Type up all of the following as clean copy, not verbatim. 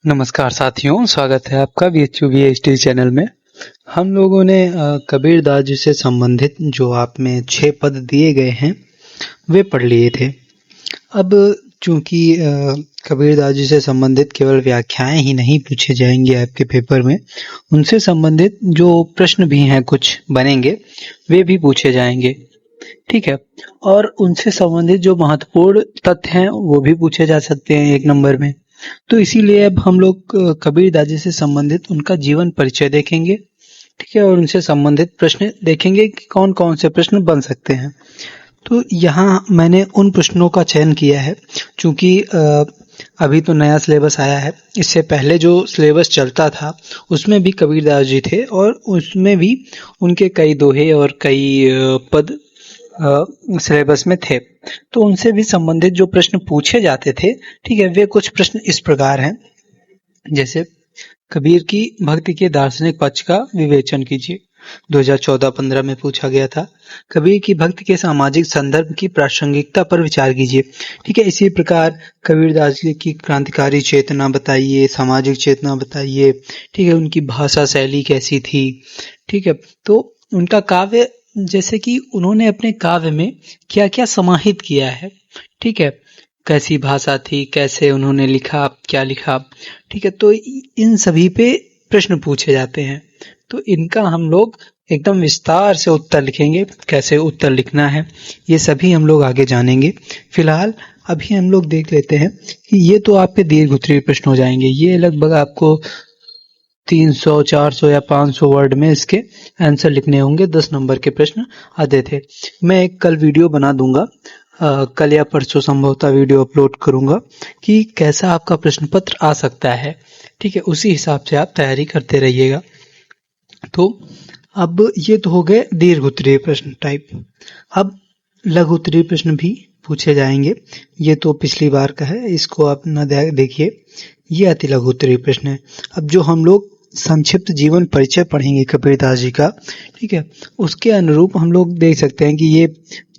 नमस्कार साथियों, स्वागत है आपका VHUVHD चैनल में। हम लोगों ने कबीरदास जी से संबंधित जो आप में 6 पद दिए गए हैं वे पढ़ लिए थे। अब चूंकि कबीरदास जी से संबंधित केवल व्याख्याएं ही नहीं पूछे जाएंगे आपके पेपर में, उनसे संबंधित जो प्रश्न भी हैं कुछ बनेंगे वे भी पूछे जाएंगे, ठीक है। और उनसे संबंधित जो महत्वपूर्ण तथ्य हैं वो भी पूछे जा सकते हैं 1 नंबर में। तो इसीलिए अब हम लोग कबीरदास जी से संबंधित उनका जीवन परिचय देखेंगे, ठीक है, और उनसे संबंधित प्रश्न देखेंगे कि कौन कौन से प्रश्न बन सकते हैं। तो यहाँ मैंने उन प्रश्नों का चयन किया है चूंकि अभी तो नया सिलेबस आया है। इससे पहले जो सिलेबस चलता था उसमें भी कबीरदास जी थे और उसमें भी उनके कई दोहे और कई पद सिलेबस में थे। तो उनसे भी संबंधित जो प्रश्न पूछे जाते थे, ठीक है, वे कुछ प्रश्न इस प्रकार हैं। जैसे कबीर की भक्ति के दार्शनिक पक्ष का विवेचन कीजिए, 2014-15 में पूछा गया था। कबीर की भक्ति के सामाजिक संदर्भ की प्रासंगिकता पर विचार कीजिए, ठीक है। इसी प्रकार कबीरदास जी की क्रांतिकारी चेतना बताइए, सामाजिक चेतना बताइए, ठीक है, उनकी भाषा शैली कैसी थी, ठीक है। तो उनका काव्य, जैसे कि उन्होंने अपने काव्य में क्या क्या समाहित किया है, ठीक है, कैसी भाषा थी, कैसे उन्होंने लिखा, क्या लिखा, ठीक है। तो इन सभी पे प्रश्न पूछे जाते हैं। तो इनका हम लोग एकदम विस्तार से उत्तर लिखेंगे, कैसे उत्तर लिखना है ये सभी हम लोग आगे जानेंगे। फिलहाल अभी हम लोग देख लेते हैं कि ये तो आपके दीर्घ उत्तरीय प्रश्न हो जाएंगे। ये लगभग आपको 300, 400 या 500 वर्ड में इसके आंसर लिखने होंगे। 10 नंबर के प्रश्न आते थे। मैं एक कल वीडियो बना दूंगा, कल या परसों संभवतः वीडियो अपलोड करूंगा कि कैसा आपका प्रश्न पत्र आ सकता है, ठीक है। उसी हिसाब से आप तैयारी करते रहिएगा। तो अब ये तो हो गए दीर्घ उत्तरीय प्रश्न टाइप। अब लघु उत्तरीय प्रश्न भी पूछे जाएंगे। ये तो पिछली बार का है, इसको आप न देखिए। ये अति लघु उत्तरीय प्रश्न है। अब जो हम लोग संक्षिप्त जीवन परिचय पढ़ेंगे कबीरदास जी का, ठीक है, उसके अनुरूप हम लोग देख सकते हैं कि ये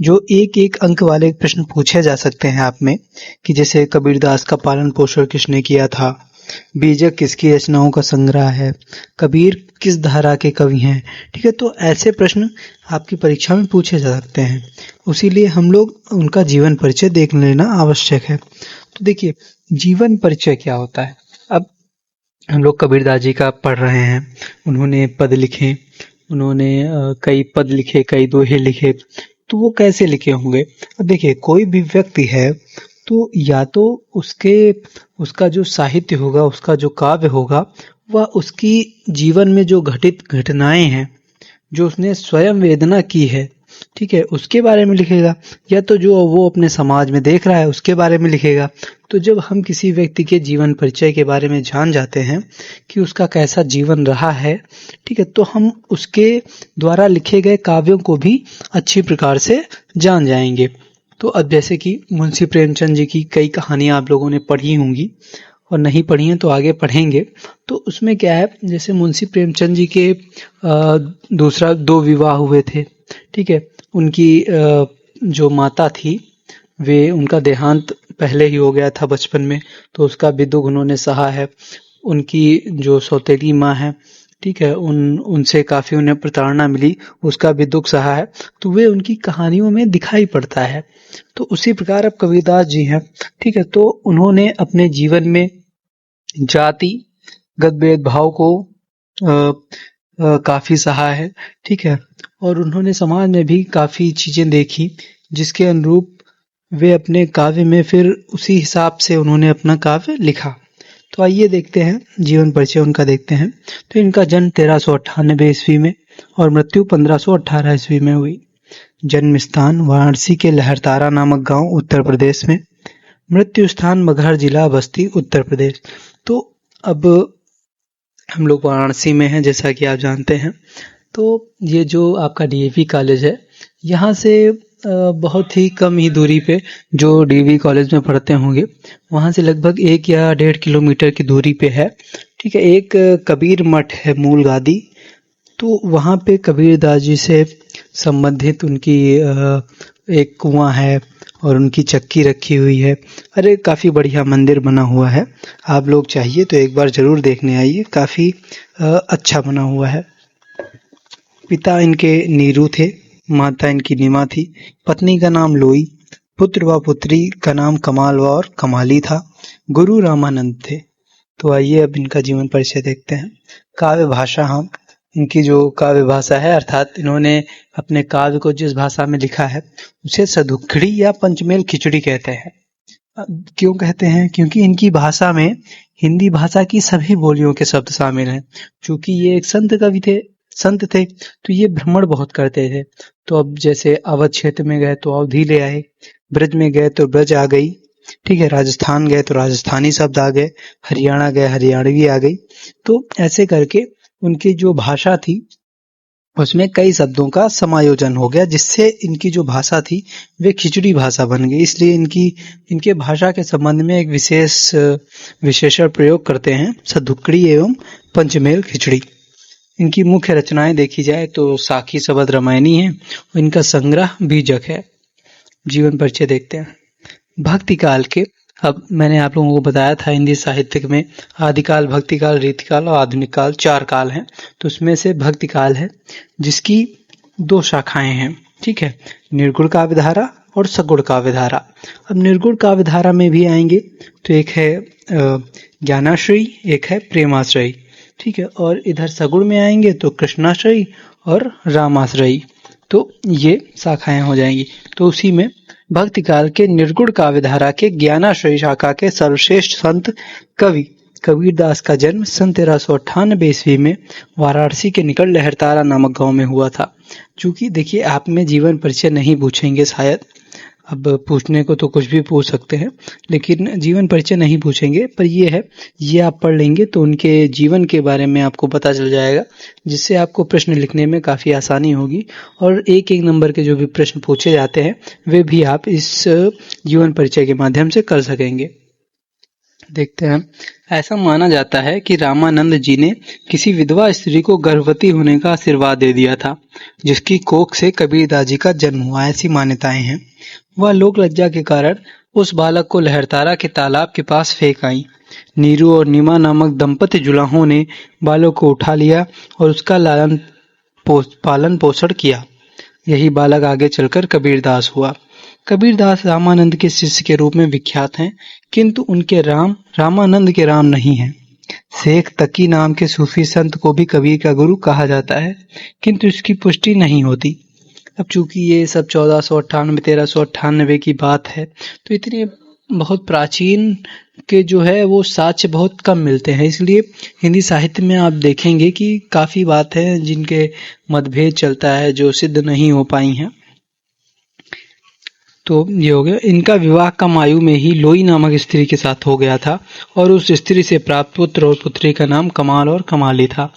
जो एक एक अंक वाले प्रश्न पूछे जा सकते हैं आप में, कि जैसे कबीरदास का पालन पोषण किसने किया था, बीजक किसकी रचनाओं का संग्रह है, कबीर किस धारा के कवि हैं, ठीक है। तो ऐसे प्रश्न आपकी परीक्षा में पूछे जा सकते हैं। उसीलिए हम लोग उनका जीवन परिचय देख लेना आवश्यक है। तो देखिए, जीवन परिचय क्या होता है। अब हम लोग कबीरदास जी का पढ़ रहे हैं, उन्होंने पद लिखे, उन्होंने कई पद लिखे, कई दोहे लिखे। तो वो कैसे लिखे होंगे। अब देखिए, कोई भी व्यक्ति है तो या तो उसका जो साहित्य होगा, उसका जो काव्य होगा, वह उसकी जीवन में जो घटित घटनाएं हैं, जो उसने स्वयं वेदना की है, ठीक है, उसके बारे में लिखेगा, या तो जो वो अपने समाज में देख रहा है उसके बारे में लिखेगा। तो जब हम किसी व्यक्ति के जीवन परिचय के बारे में जान जाते हैं कि उसका कैसा जीवन रहा है, ठीक है, तो हम उसके द्वारा लिखे गए काव्यों को भी अच्छी प्रकार से जान जाएंगे। तो अब जैसे कि मुंशी प्रेमचंद जी की कई कहानियां आप लोगों ने पढ़ी होंगी, और नहीं पढ़ी हैं तो आगे पढ़ेंगे। तो उसमें क्या है, जैसे मुंशी प्रेमचंद जी के दूसरा 2 विवाह हुए थे, ठीक है। उनकी जो माता थी, वे उनका देहांत पहले ही हो गया था बचपन में, तो उसका भी दुख उन्होंने सहा है। उनकी जो सौतेली माँ है, ठीक है, उनसे काफी उन्हें प्रताड़ना मिली, उसका भी दुख सहा है। तो वे उनकी कहानियों में दिखाई पड़ता है। तो उसी प्रकार अब कबीरदास जी हैं, ठीक है, तो उन्होंने अपने जीवन में जातिगत भेदभाव को काफी सहा है, ठीक है, और उन्होंने समाज में भी काफी चीजें देखी, जिसके अनुरूप वे अपने काव्य में फिर उसी हिसाब से उन्होंने अपना काव्य लिखा। तो आइए देखते हैं, जीवन परिचय उनका देखते हैं। तो इनका जन्म 1398 ईस्वी में और मृत्यु 1518 ईस्वी में हुई। जन्म स्थान वाराणसी के लहरतारा नामक गांव उत्तर प्रदेश में। मृत्यु स्थान मगहर जिला बस्ती उत्तर प्रदेश। तो अब हम लोग वाराणसी में हैं, जैसा कि आप जानते हैं। तो ये जो आपका डीएवी कॉलेज है, यहाँ से बहुत ही कम ही दूरी पे जो डीएवी कॉलेज में पढ़ते होंगे, वहाँ से लगभग 1 या 1.5 किलोमीटर की दूरी पे है, ठीक है। एक कबीर मठ है, मूल गादी। तो वहाँ पे कबीरदास जी से संबंधित उनकी एक कुआं है, और उनकी चक्की रखी हुई है। अरे काफ़ी बढ़िया मंदिर बना हुआ है। आप लोग चाहिए तो एक बार ज़रूर देखने आइए, काफ़ी अच्छा बना हुआ है। पिता इनके नीरू थे, माता इनकी नीमा थी, पत्नी का नाम लोई, पुत्र व पुत्री का नाम कमाल व और कमाली था, गुरु रामानंद थे। तो आइए अब इनका जीवन परिचय देखते हैं। काव्य भाषा, हम इनकी जो काव्य भाषा है, अर्थात इन्होंने अपने काव्य को जिस भाषा में लिखा है उसे सदुक्खड़ी या पंचमेल खिचड़ी कहते हैं। क्यों कहते हैं? क्योंकि इनकी भाषा में हिंदी भाषा की सभी बोलियों के शब्द शामिल हैं। चूंकि ये एक संत थे तो ये भ्रमण बहुत करते थे। तो अब जैसे अवध क्षेत्र में गए तो अवधी ले आए, ब्रज में गए तो ब्रज आ गई, ठीक है, राजस्थान गए तो राजस्थानी शब्द आ गए, हरियाणा गए हरियाणवी आ गई। तो ऐसे करके उनकी जो भाषा थी उसमें कई शब्दों का समायोजन हो गया, जिससे इनकी जो भाषा थी वे खिचड़ी भाषा बन गई। इसलिए इनके भाषा के संबंध में एक विशेषण प्रयोग करते हैं, सदुक्कड़ी एवं पंचमेल खिचड़ी। इनकी मुख्य रचनाएं देखी जाए तो साखी शबद रामायणी है, और इनका संग्रह बीजक है। जीवन परिचय देखते हैं। भक्ति काल के, अब मैंने आप लोगों को बताया था हिंदी साहित्य में आदिकाल, भक्ति काल, रीतिकाल और आधुनिक काल 4 काल हैं। तो उसमें से भक्ति काल है जिसकी 2 शाखाएं हैं, ठीक है, निर्गुण काव्य धारा और सगुण काव्य धारा। अब निर्गुण काव्य धारा में भी आएंगे तो एक है ज्ञानाश्रयी, एक है प्रेमाश्रयी, ठीक है, और इधर सगुण में आएंगे तो कृष्णाश्रयी और रामाश्रयी। तो ये शाखाएं हो जाएंगी। तो उसी में भक्ति काल के निर्गुण काव्य धारा के ज्ञानाश्रयी शाखा के सर्वश्रेष्ठ संत कवि कबीरदास का जन्म सन 1398 ईस्वी में वाराणसी के निकट लहरतारा नामक गांव में हुआ था। चूंकि देखिए, आप में जीवन परिचय नहीं पूछेंगे शायद, अब पूछने को तो कुछ भी पूछ सकते हैं, लेकिन जीवन परिचय नहीं पूछेंगे, पर ये आप पढ़ लेंगे तो उनके जीवन के बारे में आपको पता चल जाएगा, जिससे आपको प्रश्न लिखने में काफ़ी आसानी होगी। और एक नंबर के जो भी प्रश्न पूछे जाते हैं वे भी आप इस जीवन परिचय के माध्यम से कर सकेंगे। देखते हैं। ऐसा माना जाता है कि रामानंद जी ने किसी विधवा स्त्री को गर्भवती होने का आशीर्वाद दे दिया था, जिसकी कोख से कबीरदास जी का जन्म हुआ, ऐसी मान्यताएं हैं। वह लोक लज्जा के कारण उस बालक को लहरतारा के तालाब के पास फेंक आई। नीरू और नीमा नामक दंपति जुलाहों ने बालक को उठा लिया और उसका पालन पोषण किया। यही बालक आगे चलकर कबीरदास हुआ। कबीरदास रामानंद के शिष्य के रूप में विख्यात हैं, किंतु उनके राम रामानंद के राम नहीं हैं। शेख तकी नाम के सूफी संत को भी कबीर का गुरु कहा जाता है, किंतु इसकी पुष्टि नहीं होती। अब चूंकि ये सब 1498-1398 की बात है, तो इतने बहुत प्राचीन के जो है वो साक्ष्य बहुत कम मिलते हैं। इसलिए हिंदी साहित्य में आप देखेंगे कि काफ़ी बात है जिनके मतभेद चलता है, जो सिद्ध नहीं हो पाई हैं। तो ये हो गया। इनका विवाह कम आयु में ही लोई नामक स्त्री के साथ हो गया था और उस स्त्री से प्राप्त पुत्र और पुत्री का नाम कमाल और कमाली था।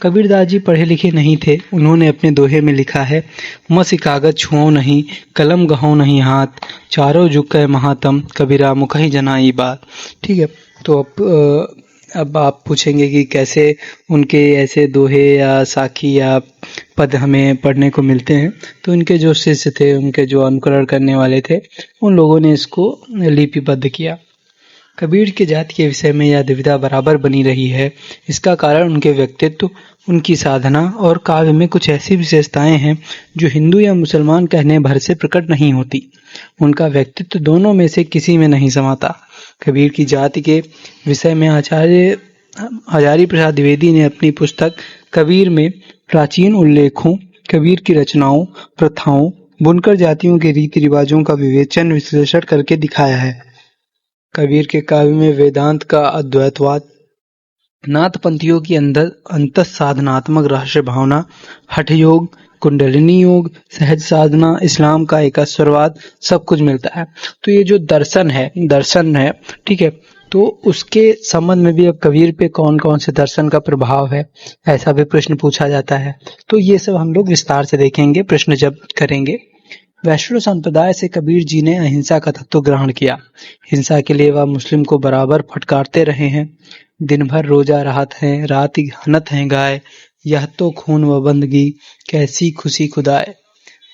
कबीरदास जी पढ़े लिखे नहीं थे। उन्होंने अपने दोहे में लिखा है, मसी कागज छुओ नहीं, कलम गहो नहीं हाथ, चारों जुग कै महातम, कबीरा मुख ही जनाई बात। ठीक है, तो अब आप पूछेंगे कि कैसे उनके ऐसे दोहे या साखी या पद हमें पढ़ने को मिलते हैं। तो उनके जो शिष्य थे, उनके जो अनुकरण करने वाले थे, उन लोगों ने इसको लिपिबद्ध किया। कबीर के जाति के विषय में यह दुविधा बराबर बनी रही है। इसका कारण उनके व्यक्तित्व, उनकी साधना और काव्य में कुछ ऐसी विशेषताएं हैं जो हिंदू या मुसलमान कहने भर से प्रकट नहीं होती। उनका व्यक्तित्व दोनों में से किसी में नहीं समाता। कबीर की जाति के विषय में आचार्य हजारी प्रसाद द्विवेदी ने अपनी पुस्तक कबीर में प्राचीन उल्लेखों, कबीर की रचनाओं, प्रथाओं, बुनकर जातियों के रीति रिवाजों का विवेचन विश्लेषण करके दिखाया है। कबीर के काव्य में वेदांत का अद्वैतवाद, नाथपंथियों की अंतः साधनात्मक रहस्य भावना, हठ योग, कुंडलिनी योग, सहज साधना, इस्लाम का एकस्वरवाद, सब कुछ मिलता है। तो ये जो दर्शन है, ठीक है, तो उसके संबंध में भी अब कबीर पे कौन कौन से दर्शन का प्रभाव है, ऐसा भी प्रश्न पूछा जाता है। तो ये सब हम लोग विस्तार से देखेंगे प्रश्न जब करेंगे। वैष्णव संप्रदाय से कबीर जी ने अहिंसा का तत्व ग्रहण किया। हिंसा के लिए वह मुस्लिम को बराबर फटकारते रहे हैं। दिन भर रोजा रहत हैं, रात हनत हैं गाय, यह तो खून व बंदगी, कैसी खुशी खुदाए।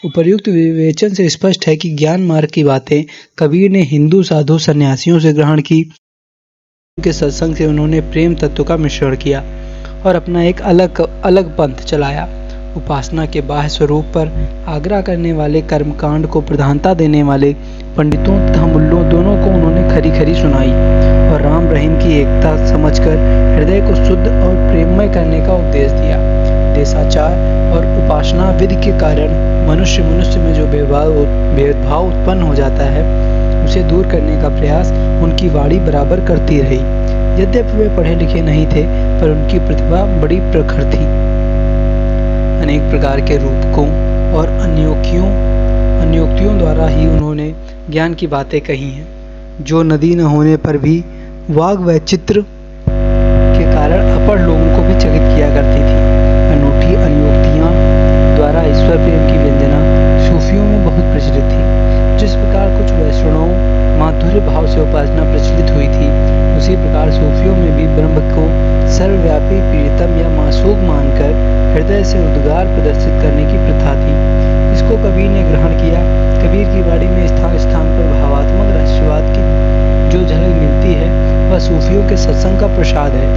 उपर्युक्त विवेचन से स्पष्ट है कि ज्ञान मार्ग की बातें कबीर ने हिंदू साधु सन्यासियों से ग्रहण की। उनके सत्संग से उन्होंने प्रेम तत्व का मिश्रण किया और अपना एक अलग पंथ चलाया। उपासना के बाह्य स्वरूप पर आग्रह करने वाले कर्मकांड को प्रधानता देने वाले पंडितों तथा मुल्लों दोनों को उन्होंने खरी खरी सुनाई और राम रहीम की एकता समझकर हृदय को शुद्ध और प्रेममय करने का उपदेश दिया। देशाचार और उपासना विधि के कारण मनुष्य में जो भेदभाव उत्पन्न हो जाता है उसे दूर करने का प्रयास उनकी वाणी बराबर करती रही। यद्यपि वे पढ़े लिखे नहीं थे पर उनकी प्रतिभा बड़ी प्रखर थी। अनेक प्रकार के रूपकों और अन्योक्तियों द्वारा ही उन्होंने ज्ञान की बातें कही हैं, जो नदी न होने पर भी वाग वैचित्र के कारण अपढ़ लोगों को भी चकित किया करती थी। अनूठी अन्योक्तियां द्वारा ईश्वर प्रेम की व्यंजना सूफियों में बहुत प्रचलित थी। जिस प्रकार कुछ वैष्णवों माधुर्य भाव से उपासना प्रचलित हुई थी, उसी प्रकार सूफियों में भी ब्रह्म को सर्वव्यापी प्रियतम या मासूम मानकर हृदय से उद्गार प्रदर्शित करने की प्रथा थी। इसको कबीर ने ग्रहण किया। कबीर की वाणी में स्थान स्थान पर भावात्मक रहस्यवाद की जो झलक मिलती है वह सूफियों के सत्संग का प्रसाद है।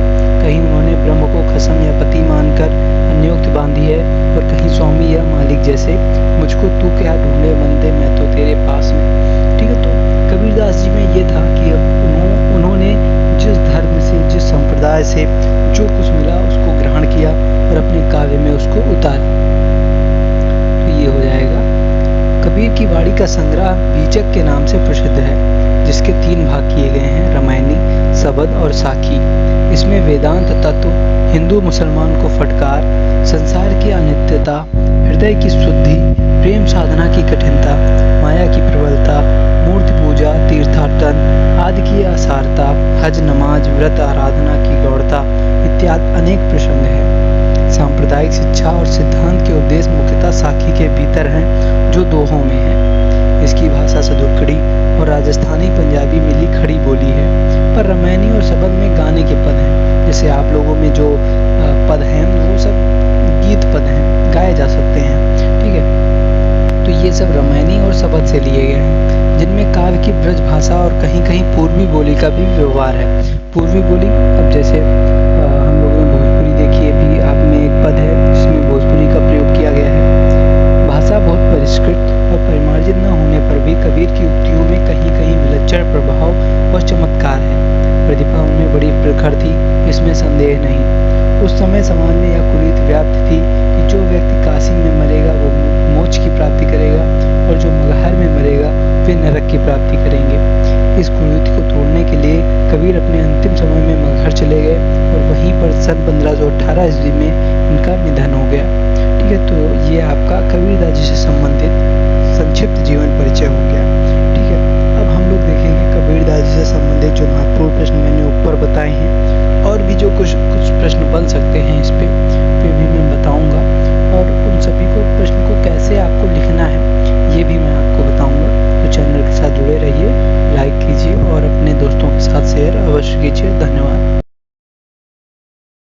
कहीं उन्होंने ब्रह्म को खसम या पति मानकर अन्योक्त बांधी है और कहीं स्वामी या मालिक जैसे मुझको तू क्या ढूंढे बंदे मैं तो तेरे पास में। ठीक है, तो कबीरदास जी में ये था कि अब उन्होंने जिस धर्म से जिस संप्रदाय से जो कुछ मिला उसको ग्रहण किया और अपने काव्य में उसको उतारा। तो ये हो जाएगा। कबीर की वाणी का संग्रह बीचक के नाम से प्रसिद्ध है, जिसके 3 भाग किए गए हैं, रामायणी, सबद और साखी। इसमें वेदांत तत्व, हिंदू मुसलमान को फटकार, संसार की अनित्यता, हृदय की शुद्धि, प्रेम साधना की कठिनता, माया की प्रबलता, मूर्ति पूजा, तीर्थाटन आदि की असारता, हज, नमाज, व्रत, आराधना की गौरता इत्यादि अनेक प्रसंग हैं। सांप्रदायिक शिक्षा और सिद्धांत के उपदेश मुख्यतः साखी के भीतर हैं, जो दोहों में है। इसकी भाषा सदुक्कड़ी और राजस्थानी पंजाबी मिली खड़ी बोली है, पर रामायणी और सबद में गाने के पद हैं। जैसे आप लोगों में जो पद हैं वो सब गीत पद हैं, गाए जा सकते हैं। ठीक है, तो ये सब रामायणी और सबद से लिए गए हैं, जिनमें काव्य की ब्रज भाषा और कहीं कहीं पूर्वी बोली का भी व्यवहार है। पूर्वी बोली, अब जैसे हम लोगों ने भोजपुरी देखी है, भी आप में एक पद है जिसमें भोजपुरी का प्रयोग किया गया है। भाषा बहुत परिष्कृत और परिमार्जित न होने पर भी कबीर की उक्तियों में कहीं कहीं विलक्षण प्रभाव और चमत्कार है। प्रतिभा उनमें बड़ी प्रखर थी, इसमें संदेह नहीं। उस समय समाज में यह कुरीति व्याप्त थी कि जो व्यक्ति काशी में मरेगा वो मोक्ष की प्राप्ति करेगा और जो मगहर में मरेगा वे नरक की प्राप्ति करेंगे। इस कुरीति को तोड़ने के लिए कबीर अपने अंतिम समय में मगहर चले गए और वहीं पर सन 1518 ईस्वी में इनका निधन हो गया। ठीक है, तो ये आपका कबीरदास जी से संबंधित संक्षिप्त जीवन परिचय हो गया। ठीक है, अब हम लोग देखेंगे कबीरदास जी से संबंधित जो महत्वपूर्ण प्रश्न मैंने ऊपर बताए हैं, और भी जो कुछ प्रश्न बन सकते हैं इस पे भी मैं बताऊंगा, और उन सभी को प्रश्न को कैसे आपको लिखना है ये भी मैं आपको बताऊंगा। तो चैनल के साथ जुड़े रहिए, लाइक कीजिए और अपने दोस्तों के साथ शेयर अवश्य कीजिए। धन्यवाद।